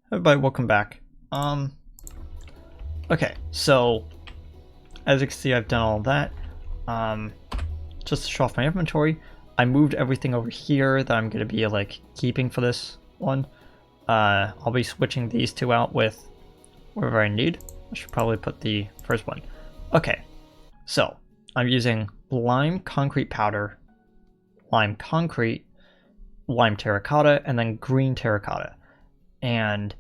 Everybody, welcome back. Okay, so as you can see, I've done all that. Just to show off my inventory, I moved everything over here that I'm gonna be like keeping for this one. I'll be switching these two out with wherever I need. I should probably put the first one. Okay, so I'm using lime concrete powder, lime concrete, lime terracotta, and then green terracotta. And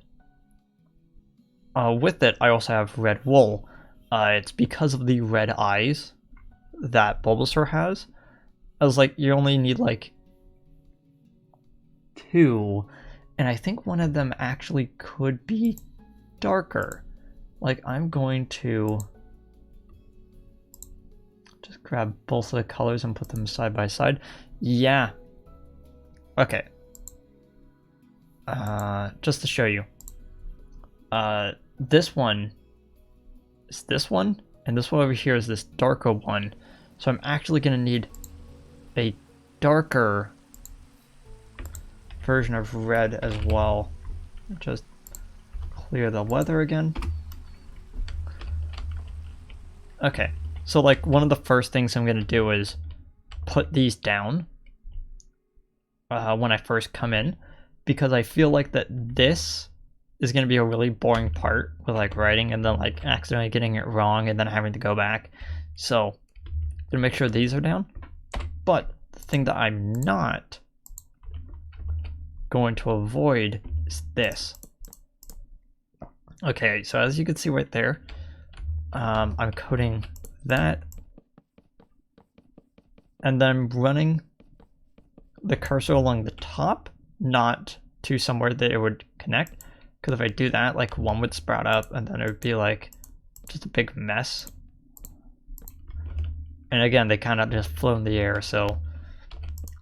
with it, I also have red wool. It's because of the red eyes that Bulbasaur has. I was like, you only need like 2, and I think one of them actually could be darker. Like, I'm going to just grab both of the colors and put them side by side. Yeah. Okay. Just to show you. This one is this one, and this one over here is this darker one. So I'm actually going to need a darker version of red as well. Just clear the weather again. Okay, so like one of the first things I'm going to do is put these down when I first come in, because I feel like that this is going to be a really boring part with like writing and then like accidentally getting it wrong and then having to go back. So I'm gonna make sure these are down. But the thing that I'm not going to avoid is this. Okay, so as you can see right there, I'm coding that, and then I'm running the cursor along the top, not to somewhere that it would connect. Because if I do that, like one would sprout up and then it would be like just a big mess. And again, they kind of just float in the air, so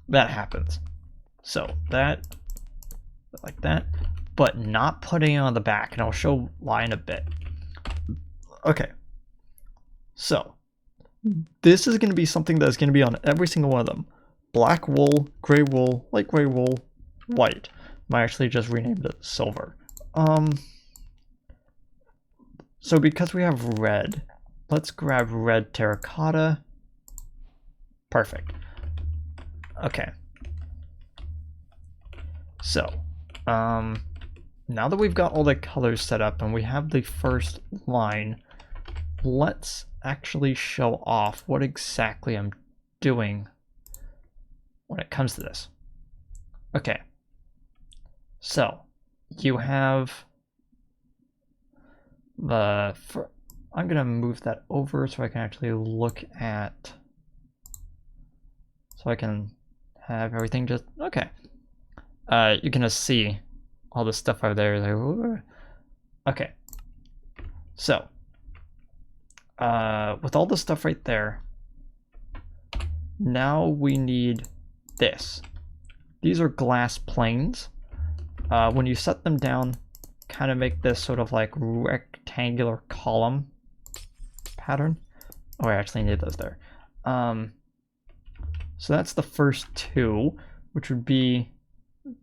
that happens. So that, like that, but not putting it on the back, and I'll show why in a bit. Okay, so this is going to be something that's going to be on every single one of them. Black wool, gray wool, light gray wool, white. I actually just renamed it silver. So because we have red, let's grab red terracotta. Perfect. Okay. So, now that we've got all the colors set up and we have the first line, let's actually show off what exactly I'm doing when it comes to this. Okay. So, you have the... I'm going to move that over so I can actually look at... So I can have everything just... Okay. You're going to see all the stuff over there. Like, okay. So, with all the stuff right there, now we need this. These are glass planes. When you set them down, kind of make this sort of like rectangular column pattern. Oh, I actually need those there. So that's the first 2, which would be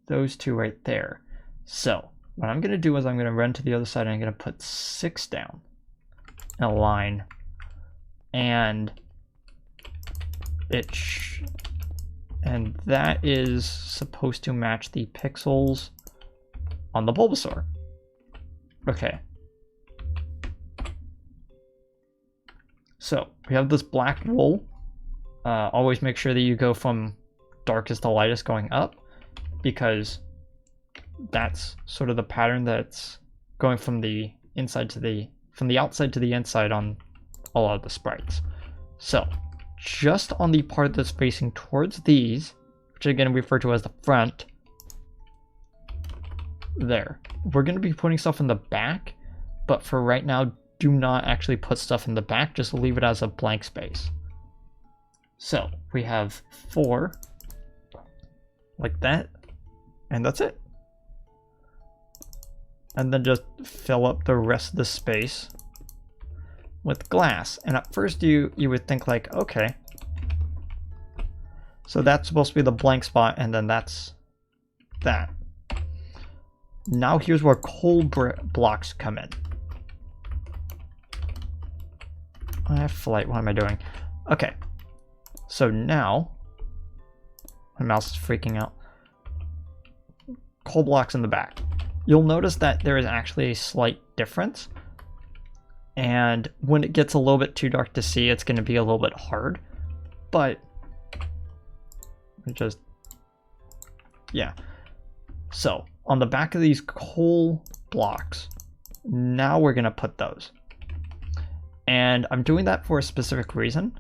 those 2 right there. So what I'm going to do is I'm going to run to the other side and I'm going to put 6 down in a line. And and that is supposed to match the pixels on the Bulbasaur. Okay. So we have this black wool. Always make sure that you go from darkest to lightest going up, because that's sort of the pattern that's going from the outside to the inside on a lot of the sprites. So just on the part that's facing towards these, which again we refer to as the front, there. We're going to be putting stuff in the back, but for right now, do not actually put stuff in the back, just leave it as a blank space. So we have 4, like that, and that's it. And then just fill up the rest of the space with glass. And at first you would think like, okay, so that's supposed to be the blank spot, and then that's that. Now here's where coal blocks come in. I have flight, what am I doing? Okay, so now, my mouse is freaking out. Coal blocks in the back. You'll notice that there is actually a slight difference. And when it gets a little bit too dark to see, it's going to be a little bit hard. But, yeah. So, on the back of these coal blocks, now we're going to put those. And I'm doing that for a specific reason,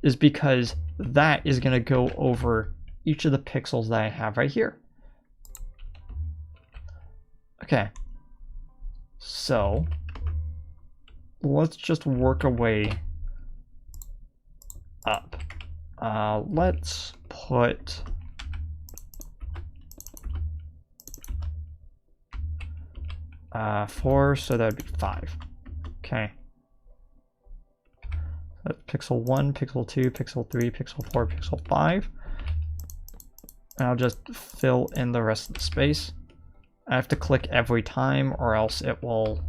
is because that is going to go over each of the pixels that I have right here. Okay, so let's just work our way up. Let's put four, so that would be 5. Okay. That's pixel 1, pixel 2, pixel 3, pixel 4, pixel 5. And I'll just fill in the rest of the space. I have to click every time or else it'll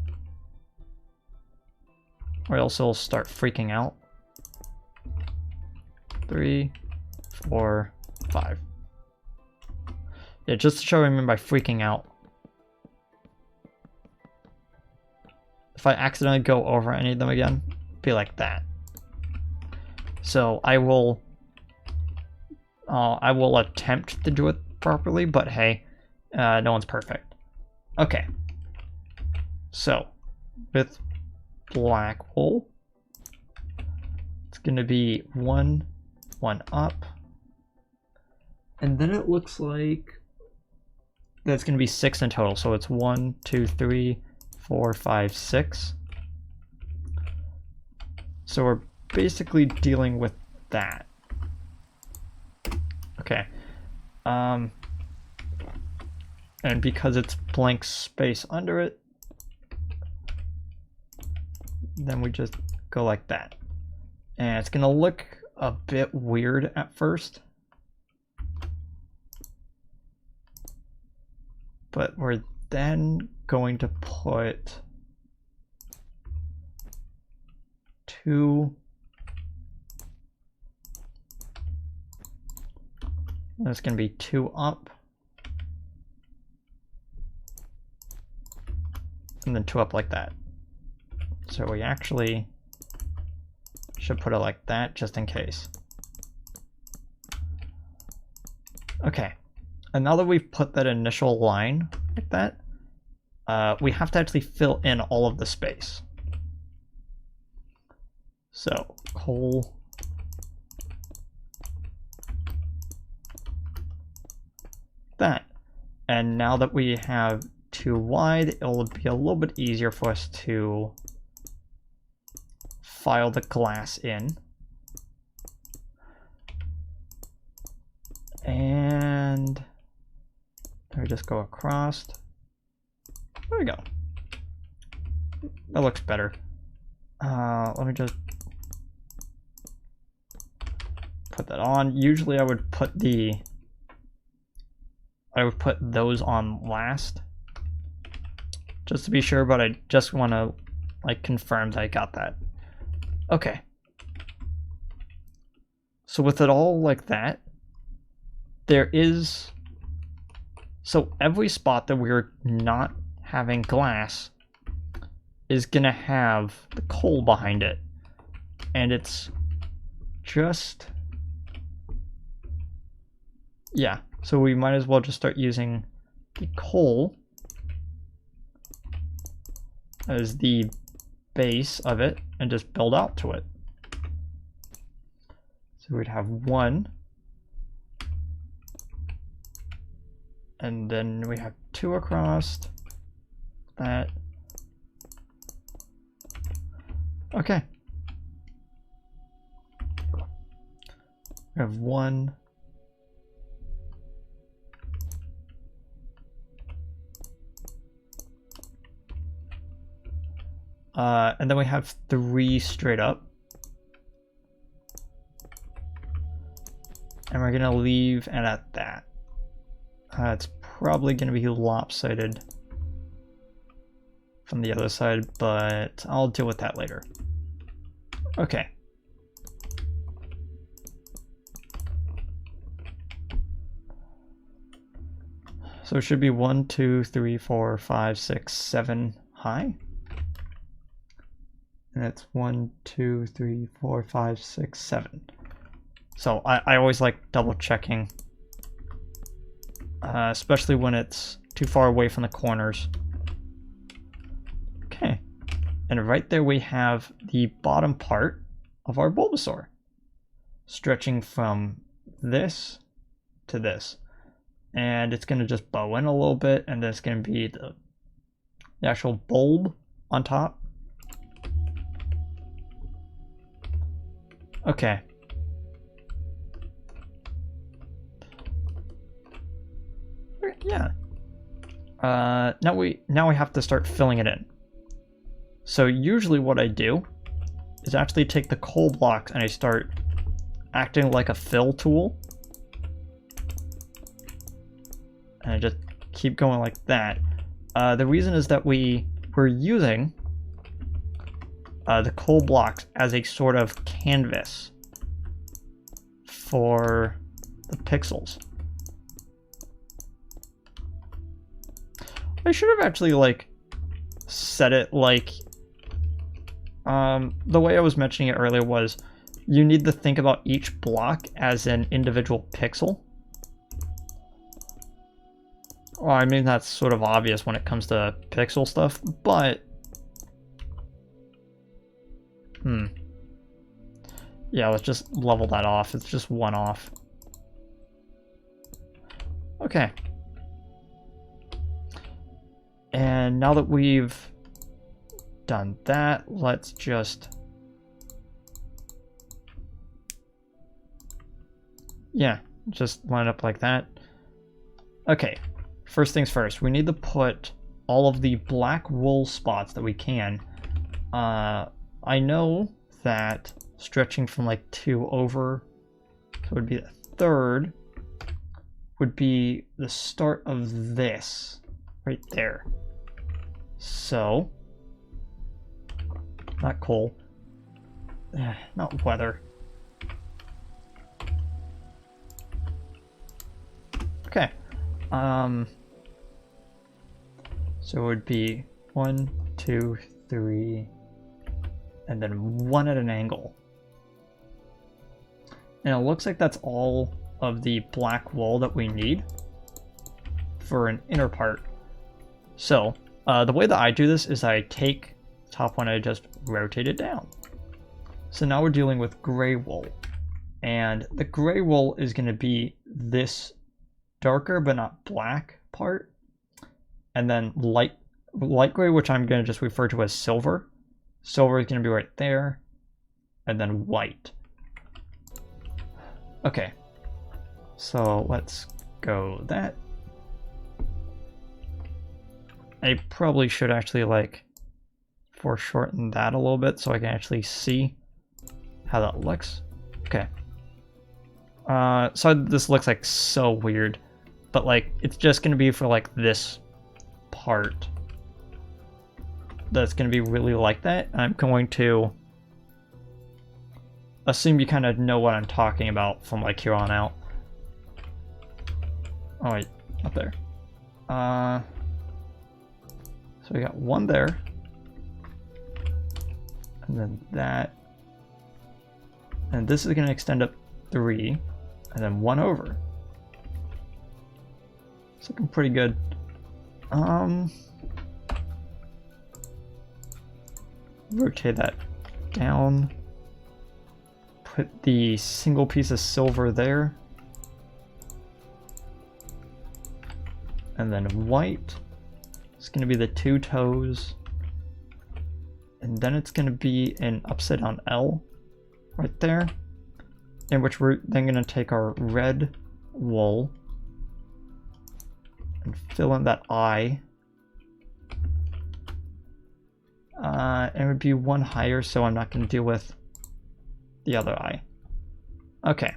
start freaking out. 3, 4, 5. Yeah, just to show I mean by freaking out. If I accidentally go over any of them again, it'd be like that. So I will attempt to do it properly, but hey, no one's perfect. Okay, so with black wool, it's going to be 1, 1 up, and then it looks like that's going to be 6 in total. So it's 1, 2, 3, 4, 5, 6. So we're basically dealing with that. Okay. And because it's blank space under it, then we just go like that. And it's gonna look a bit weird at first, but we're then going to put 2. That's going to be 2 up. And then 2 up like that. So we actually should put it like that just in case. Okay. And now that we've put that initial line like that, we have to actually fill in all of the space. So coal. That. And now that we have 2 wide, it'll be a little bit easier for us to file the glass in. And we just go across. There we go. That looks better. Let me just put that on. Usually I would put those on last, just to be sure, but I just want to like confirm that I got that. Okay. So with it all like that, so every spot that we're not having glass is gonna have the coal behind it, and it's just, yeah. So we might as well just start using the coal as the base of it and just build out to it. So we'd have 1, and then we have 2 across that. Okay. We have 1. And then we have 3 straight up. And we're gonna leave it at that. It's probably gonna be lopsided from the other side, but I'll deal with that later. Okay. So it should be 1, 2, 3, 4, 5, 6, 7 high. And it's 1, 2, 3, 4, 5, 6, 7. So I always like double checking, especially when it's too far away from the corners. Okay. And right there we have the bottom part of our Bulbasaur, stretching from this to this. And it's going to just bow in a little bit, and then it's going to be the actual bulb on top. Okay. Yeah. Now we have to start filling it in. So usually what I do is actually take the coal blocks and I start acting like a fill tool. And I just keep going like that. The reason is that we're using the coal blocks as a sort of canvas for the pixels. I should have actually like set it like the way I was mentioning it earlier was you need to think about each block as an individual pixel. Well, I mean, that's sort of obvious when it comes to pixel stuff, but yeah, let's just level that off. It's just one off. Okay. And now that we've done that, let's just... yeah, just line up like that. Okay, first things first, we need to put all of the black wool spots that we can. I know that stretching from like 2 over, so it would be the third, would be the start of this right there. So, not coal, not weather. Okay, so it would be 1, 2, 3, and then 1 at an angle. And it looks like that's all of the black wool that we need for an inner part. So, the way that I do this is I take the top one, I just rotate it down. So now we're dealing with gray wool. And the gray wool is going to be this darker but not black part. And then light gray, which I'm going to just refer to as silver. Silver is going to be right there. And then white. Okay. So let's go that. I probably should actually like foreshorten that a little bit so I can actually see how that looks. Okay. So this looks like so weird, but like it's just gonna be for like this part that's gonna be really like that. I'm going to assume you kind of know what I'm talking about from like here on out. Oh wait, up there. So we got 1 there, and then that, and this is going to extend up 3, and then 1 over. It's looking pretty good. Rotate that down. Put the single piece of silver there, and then white. It's going to be the 2 toes, and then it's going to be an upside down L right there, in which we're then going to take our red wool and fill in that eye. And it would be 1 higher, so I'm not going to deal with the other eye. Okay.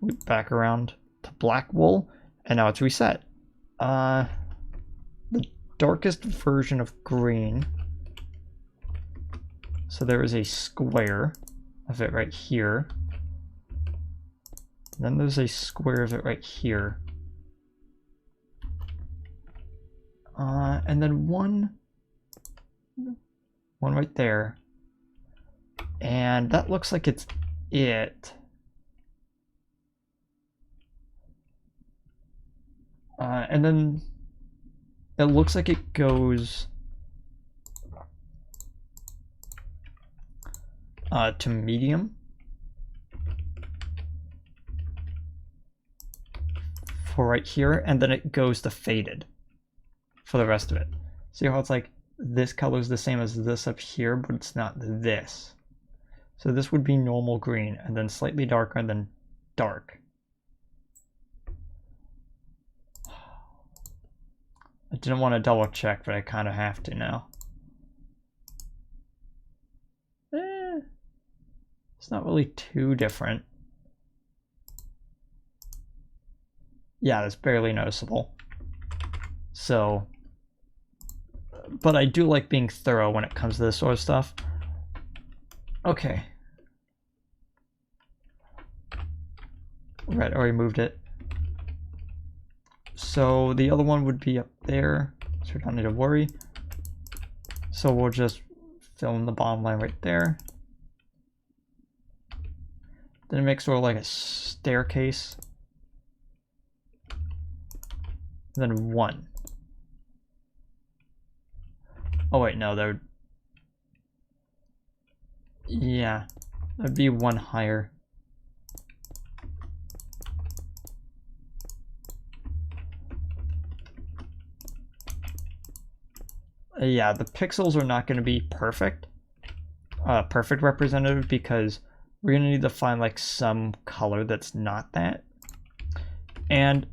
Loop back around to black wool, and now it's reset. The darkest version of green. So there is a square of it right here. Then there's a square of it right here. And then one right there. And that looks like it's it. And then it looks like it goes to medium for right here, and then it goes to faded for the rest of it. See how it's like this color is the same as this up here, but it's not this. So this would be normal green, and then slightly darker, and then dark. I didn't want to double check, but I kind of have to now. It's not really too different. Yeah, it's barely noticeable. So, but I do like being thorough when it comes to this sort of stuff. Okay. Right, already moved it. So the other one would be up there, so we don't need to worry. So we'll just fill in the bottom line right there. Then it makes sort of like a staircase. And then 1. Oh wait, no, that would... Yeah, that'd be 1 higher. Yeah, the pixels are not going to be perfect representative, because we're going to need to find like some color that's not that. And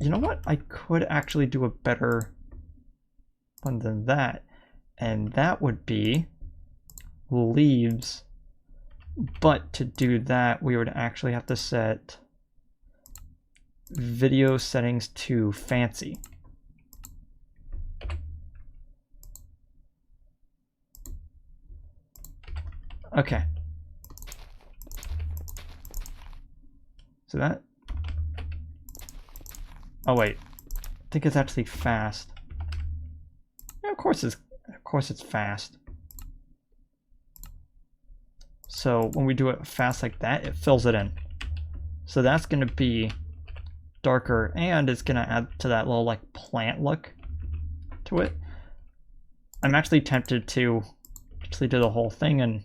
you know what? I could actually do a better one than that. And that would be leaves. But to do that, we would actually have to set video settings to fancy. Okay. So that... Oh wait, I think it's actually fast. Yeah, of course it's fast. So when we do it fast like that, it fills it in. So that's going to be darker, and it's going to add to that little like plant look to it. I'm actually tempted to actually do the whole thing in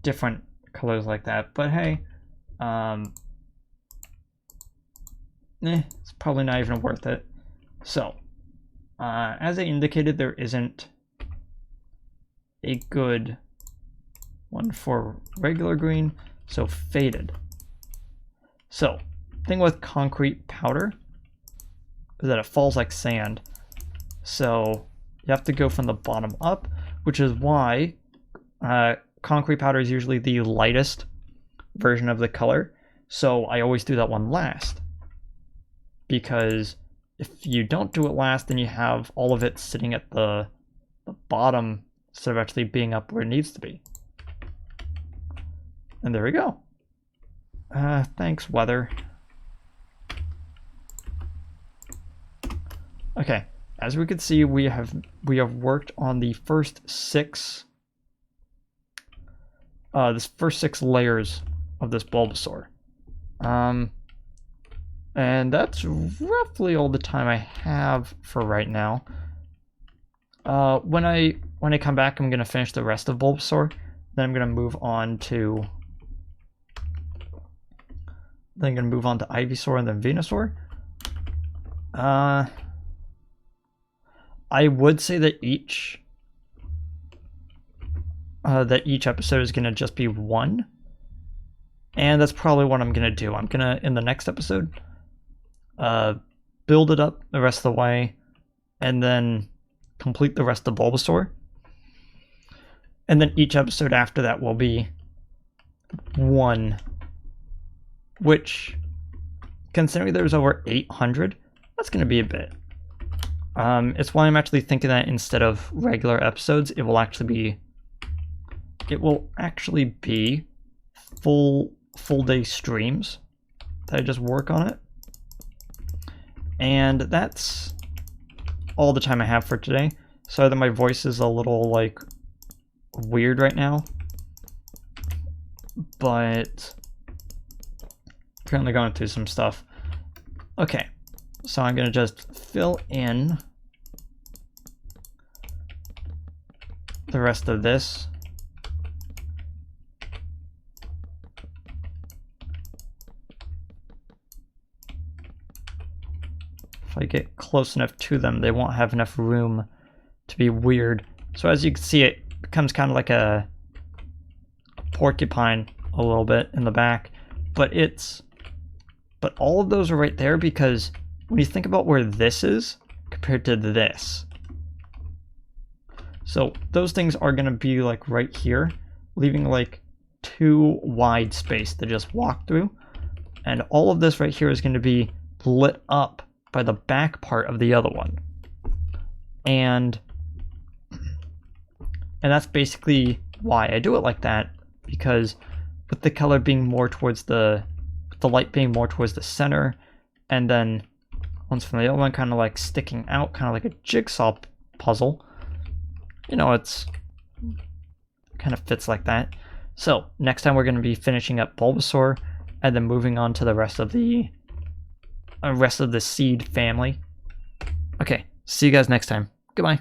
different colors like that, but hey, it's probably not even worth it. So, as I indicated, there isn't a good one for regular green, so faded. So, thing with concrete powder is that it falls like sand. So, you have to go from the bottom up, which is why concrete powder is usually the lightest version of the color. So, I always do that one last. Because if you don't do it last, then you have all of it sitting at the bottom instead of actually being up where it needs to be. And there we go. Thanks, weather. Okay, as we can see, we have worked on the first 6 layers of this Bulbasaur. And that's roughly all the time I have for right now. When I come back, I'm gonna finish the rest of Bulbasaur. Then I'm gonna move on to Ivysaur and then Venusaur. I would say that each episode is gonna just be 1, and that's probably what I'm gonna do. I'm gonna, in the next episode, build it up the rest of the way, and then complete the rest of Bulbasaur. And then each episode after that will be 1, which, considering there's over 800, that's going to be a bit. It's why I'm actually thinking that instead of regular episodes, it will actually be full day streams that I just work on it. And that's all the time I have for today. Sorry that my voice is a little like weird right now, but currently going through some stuff. Okay, so I'm gonna just fill in the rest of this. If I get close enough to them, they won't have enough room to be weird. So as you can see, it becomes kind of like a porcupine a little bit in the back, but all of those are right there because when you think about where this is compared to this, so those things are going to be like right here, leaving like too wide space to just walk through, and all of this right here is going to be lit up by the back part of the other one. And that's basically why I do it like that, because with the color being more towards the light being more towards the center, and then ones from the other one kind of like sticking out, kind of like a jigsaw puzzle, you know, it's kind of fits like that. So next time we're going to be finishing up Bulbasaur and then moving on to the rest of the seed family. Okay, see you guys next time. Goodbye.